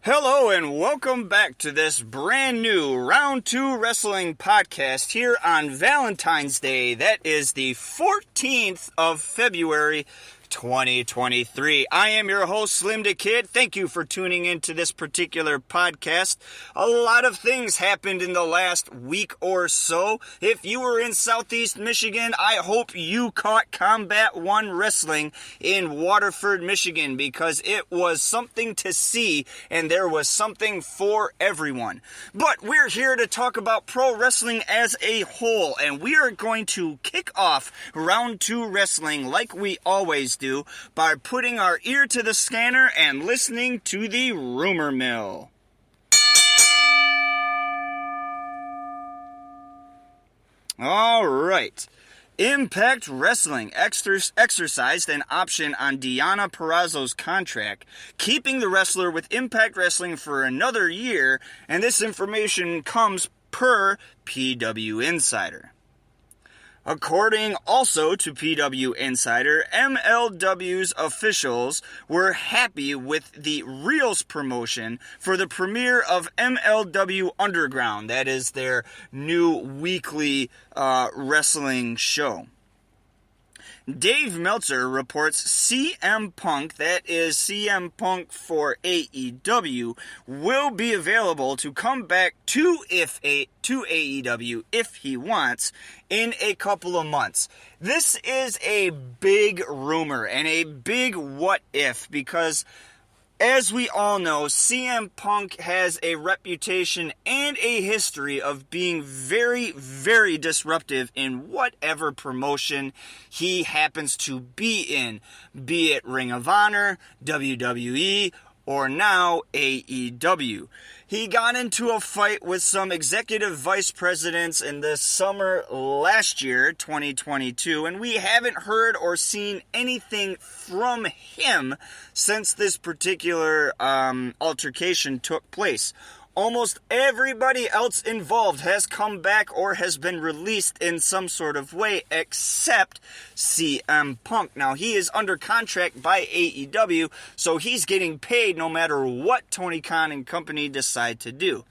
Hello and welcome back to this brand new Round 2 Wrestling podcast here on Valentine's Day. That is the 14th of February, 2023. I am your host, SlimmDa KID. Thank you for tuning into this particular podcast. A lot of things happened in the last week or so. If you were in Southeast Michigan, I hope you caught Combat One Wrestling in Waterford, Michigan, because it was something to see and there was something for everyone. But we're here to talk about pro wrestling as a whole, and we are going to kick off Round 2 Wrestling like we always do by putting our ear to the scanner and listening to the rumor mill. All right. Impact Wrestling exercised an option on Deonna Purrazzo's contract, keeping the wrestler with Impact Wrestling for another year, and this information comes per PW Insider. According also to PW Insider, MLW's officials were happy with the Reels promotion for the premiere of MLW Underground. That is their new weekly wrestling show. Dave Meltzer reports CM Punk, that is CM Punk for AEW, will be available to come back to AEW if he wants in a couple of months. This is a big rumor and a big what if, because as we all know, CM Punk has a reputation and a history of being very, very disruptive in whatever promotion he happens to be in, be it Ring of Honor, WWE, or now AEW. He got into a fight with some executive vice presidents in the summer last year, 2022, and we haven't heard or seen anything from him since this particular altercation took place. Almost everybody else involved has come back or has been released in some sort of way except CM Punk. Now, he is under contract by AEW, so he's getting paid no matter what Tony Khan and company decide to do.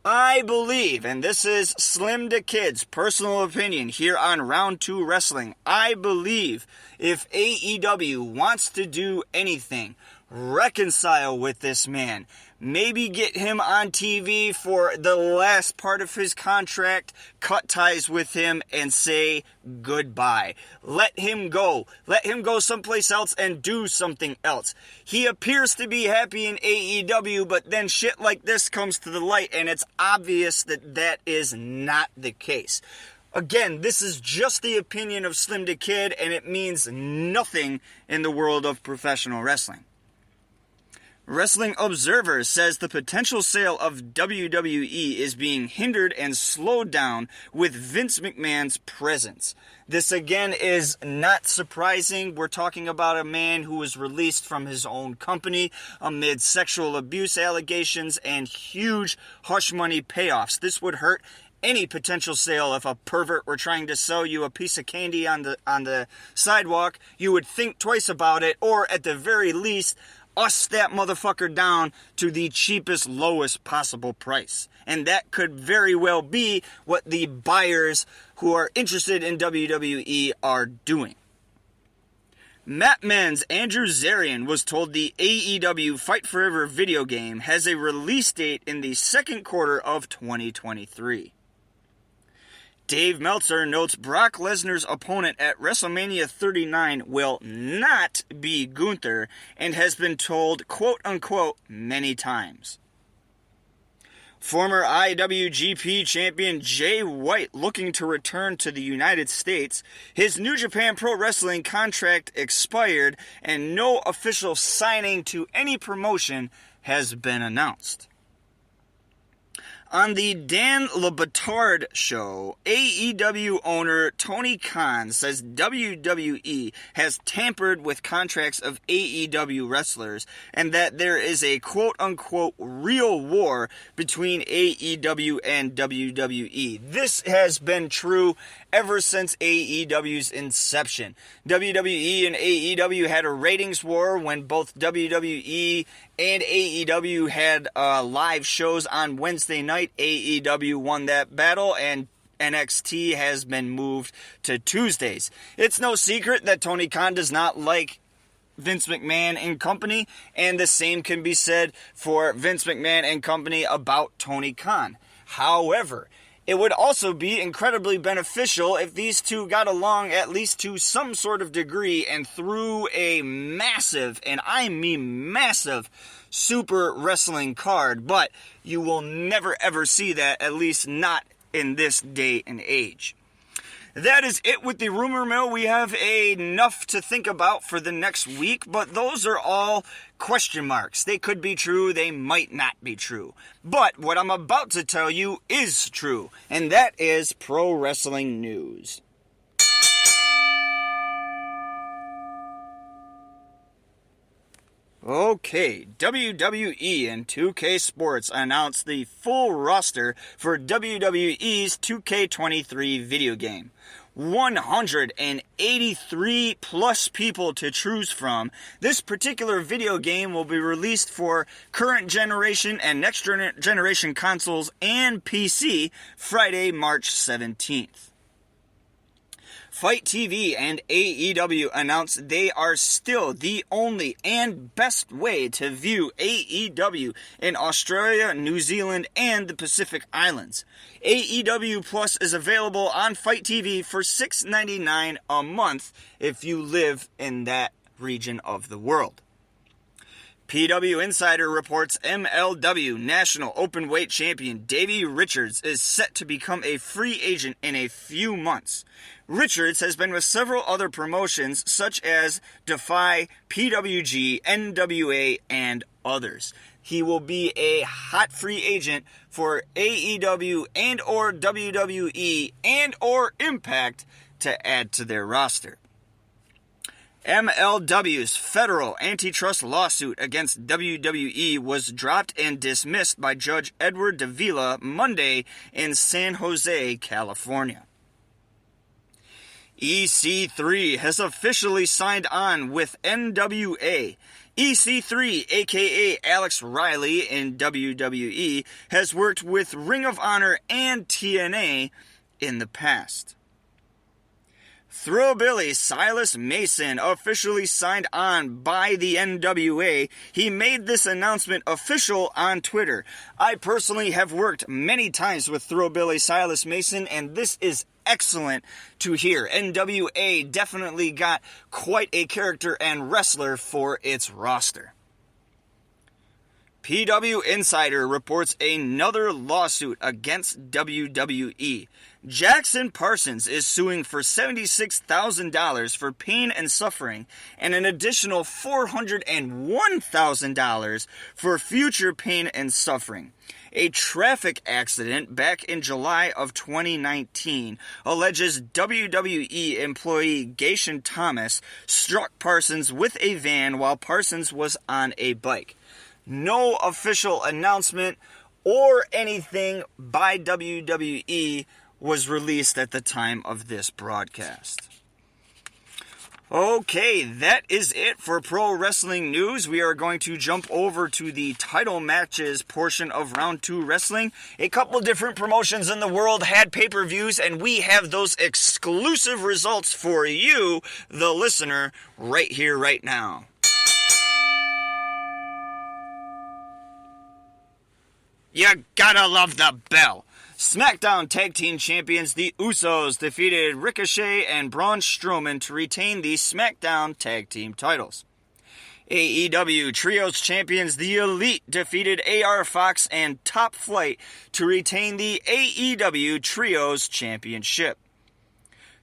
I believe, and this is SlimmDa KID's personal opinion here on Round 2 Wrestling, I believe if AEW wants to do anything, reconcile with this man. Maybe get him on TV for the last part of his contract, cut ties with him, and say goodbye. Let him go. Let him go someplace else and do something else. He appears to be happy in AEW, but then shit like this comes to the light, and it's obvious that that is not the case. Again, this is just the opinion of SlimmDa KID, and it means nothing in the world of professional wrestling. Wrestling Observer says the potential sale of WWE is being hindered and slowed down with Vince McMahon's presence. This again is not surprising. We're talking about a man who was released from his own company amid sexual abuse allegations and huge hush money payoffs. This would hurt any potential sale. If a pervert were trying to sell you a piece of candy on the sidewalk, you would think twice about it, or at the very least, us that motherfucker down to the cheapest, lowest possible price. And that could very well be what the buyers who are interested in WWE are doing. Mat Men's Andrew Zarian was told the AEW Fight Forever video game has a release date in the second quarter of 2023. Dave Meltzer notes Brock Lesnar's opponent at WrestleMania 39 will not be Gunther and has been told, quote-unquote, many times. Former IWGP champion Jay White looking to return to the United States. His New Japan Pro Wrestling contract expired and no official signing to any promotion has been announced. On the Dan Le Batard show, AEW owner Tony Khan says WWE has tampered with contracts of AEW wrestlers and that there is a quote-unquote real war between AEW and WWE. This has been true ever since AEW's inception. WWE and AEW had a ratings war when both WWE and AEW had live shows on Wednesday night. AEW won that battle, and NXT has been moved to Tuesdays. It's no secret that Tony Khan does not like Vince McMahon and company, and the same can be said for Vince McMahon and company about Tony Khan. However, it would also be incredibly beneficial if these two got along at least to some sort of degree and threw a massive, and I mean massive, super wrestling card, but you will never ever see that, at least not in this day and age. That is it with the rumor mill. We have enough to think about for the next week, but those are all question marks. They could be true, they might not be true. But what I'm about to tell you is true, and that is pro wrestling news. Okay, WWE and 2K Sports announced the full roster for WWE's 2K23 video game. 183 plus people to choose from. This particular video game will be released for current generation and next generation consoles and PC Friday, March 17th. Fight TV and AEW announced they are still the only and best way to view AEW in Australia, New Zealand, and the Pacific Islands. AEW Plus is available on Fight TV for $6.99 a month if you live in that region of the world. PW Insider reports MLW National Openweight Champion Davey Richards is set to become a free agent in a few months. Richards has been with several other promotions such as Defy, PWG, NWA, and others. He will be a hot free agent for AEW and or WWE and or Impact to add to their roster. MLW's federal antitrust lawsuit against WWE was dropped and dismissed by Judge Edward Davila Monday in San Jose, California. EC3 has officially signed on with NWA. EC3, aka Alex Riley in WWE, has worked with Ring of Honor and TNA in the past. Thrillbilly Silas Mason officially signed on by the NWA. He made this announcement official on Twitter. I personally have worked many times with Thrillbilly Silas Mason, and this is excellent to hear. NWA definitely got quite a character and wrestler for its roster. PW Insider reports another lawsuit against WWE. Jackson Parsons is suing for $76,000 for pain and suffering and an additional $401,000 for future pain and suffering. A traffic accident back in July of 2019 alleges WWE employee Gayshan Thomas struck Parsons with a van while Parsons was on a bike. No official announcement or anything by WWE was released at the time of this broadcast. Okay, that is it for pro wrestling news. We are going to jump over to the title matches portion of Round 2 Wrestling. A couple different promotions in the world had pay-per-views, and we have those exclusive results for you, the listener, right here, right now. You gotta love the bell. SmackDown Tag Team Champions the Usos defeated Ricochet and Braun Strowman to retain the SmackDown Tag Team titles. AEW Trios Champions the Elite defeated AR Fox and Top Flight to retain the AEW Trios Championship.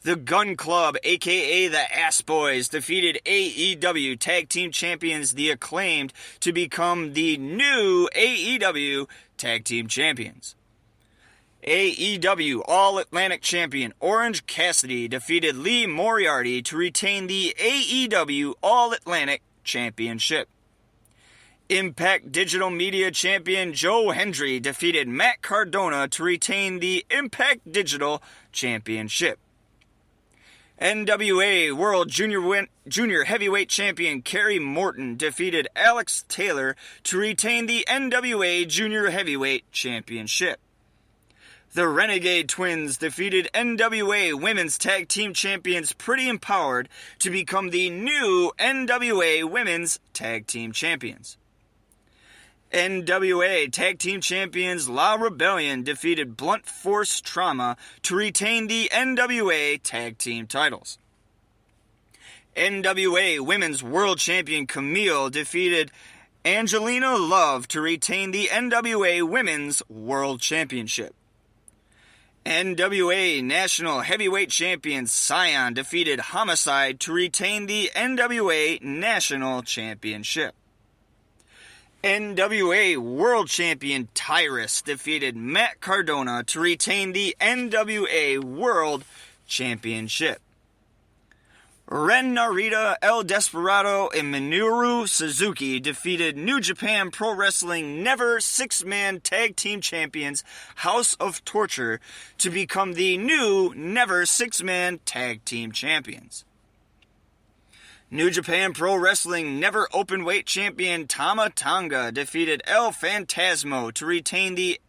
The Gun Club, aka the Ass Boys, defeated AEW Tag Team Champions the Acclaimed to become the new AEW Tag Team Champions. AEW All-Atlantic Champion Orange Cassidy defeated Lee Moriarty to retain the AEW All-Atlantic Championship. Impact Digital Media Champion Joe Hendry defeated Matt Cardona to retain the Impact Digital Championship. NWA World Junior Heavyweight Champion Kerry Morton defeated Alex Taylor to retain the NWA Junior Heavyweight Championship. The Renegade Twins defeated NWA Women's Tag Team Champions Pretty Empowered to become the new NWA Women's Tag Team Champions. NWA Tag Team Champions La Rebellion defeated Blunt Force Trauma to retain the NWA Tag Team titles. NWA Women's World Champion Camille defeated Angelina Love to retain the NWA Women's World Championship. NWA National Heavyweight Champion Scion defeated Homicide to retain the NWA National Championship. NWA World Champion Tyrus defeated Matt Cardona to retain the NWA World Championship. Ren Narita, El Desperado, and Minoru Suzuki defeated New Japan Pro Wrestling Never Six-Man Tag Team Champions House of Torture to become the new Never Six-Man Tag Team Champions. New Japan Pro Wrestling Never Openweight Champion Tama Tonga defeated El Phantasmo to retain the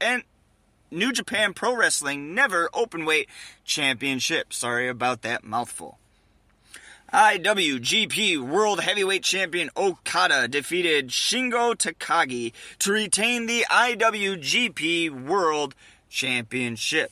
New Japan Pro Wrestling Never Openweight Championship. Sorry about that mouthful. IWGP World Heavyweight Champion Okada defeated Shingo Takagi to retain the IWGP World Championship.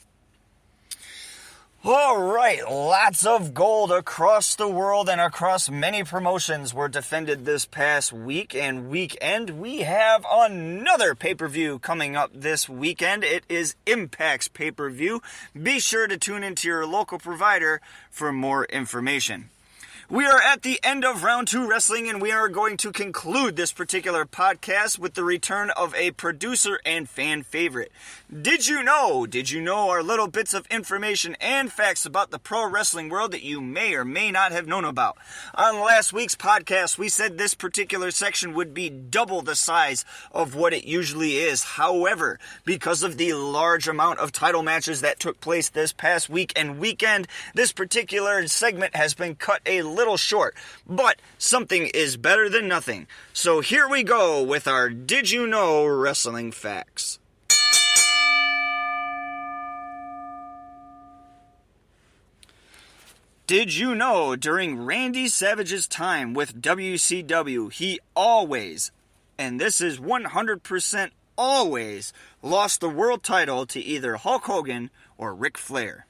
Alright, lots of gold across the world and across many promotions were defended this past week and weekend. We have another pay-per-view coming up this weekend. It is Impact's pay-per-view. Be sure to tune into your local provider for more information. We are at the end of round 2 wrestling, and we are going to conclude this particular podcast with the return of a producer and fan favorite. Did you know our little bits of information and facts about the pro wrestling world that you may or may not have known about? On last week's podcast, we said this particular section would be double the size of what it usually is. However, because of the large amount of title matches that took place this past week and weekend, this particular segment has been cut a little short, but something is better than nothing. So here we go with our Did You Know Wrestling Facts. Did you know during Randy Savage's time with WCW, he always, and this is 100% always, lost the world title to either Hulk Hogan or Ric Flair?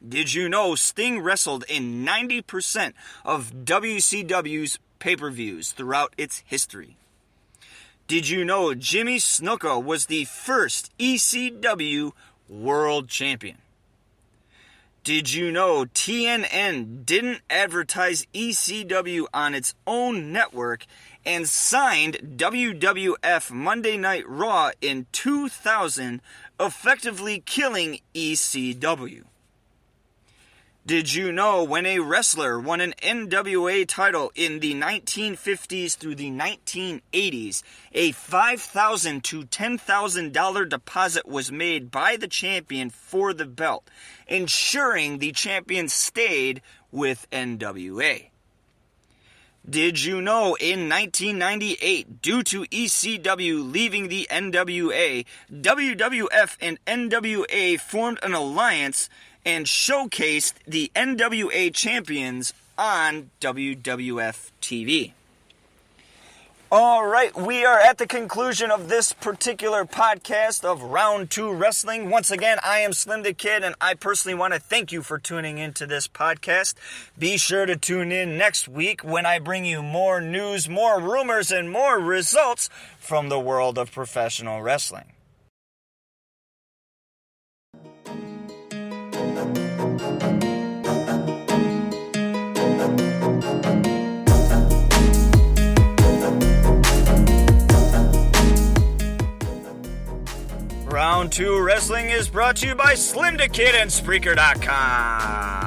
Did you know Sting wrestled in 90% of WCW's pay-per-views throughout its history? Did you know Jimmy Snuka was the first ECW World Champion? Did you know TNN didn't advertise ECW on its own network and signed WWF Monday Night Raw in 2000, effectively killing ECW? Did you know when a wrestler won an NWA title in the 1950s through the 1980s, a $5,000 to $10,000 deposit was made by the champion for the belt, ensuring the champion stayed with NWA? Did you know in 1998, due to ECW leaving the NWA, WWF and NWA formed an alliance and showcased the NWA champions on WWF TV? Alright, we are at the conclusion of this particular podcast of Round 2 Wrestling. Once again, I am SlimmDa KID, and I personally want to thank you for tuning into this podcast. Be sure to tune in next week when I bring you more news, more rumors, and more results from the world of professional wrestling. Round Welcome to Wrestling is brought to you by SlimmDa KID and Spreaker.com.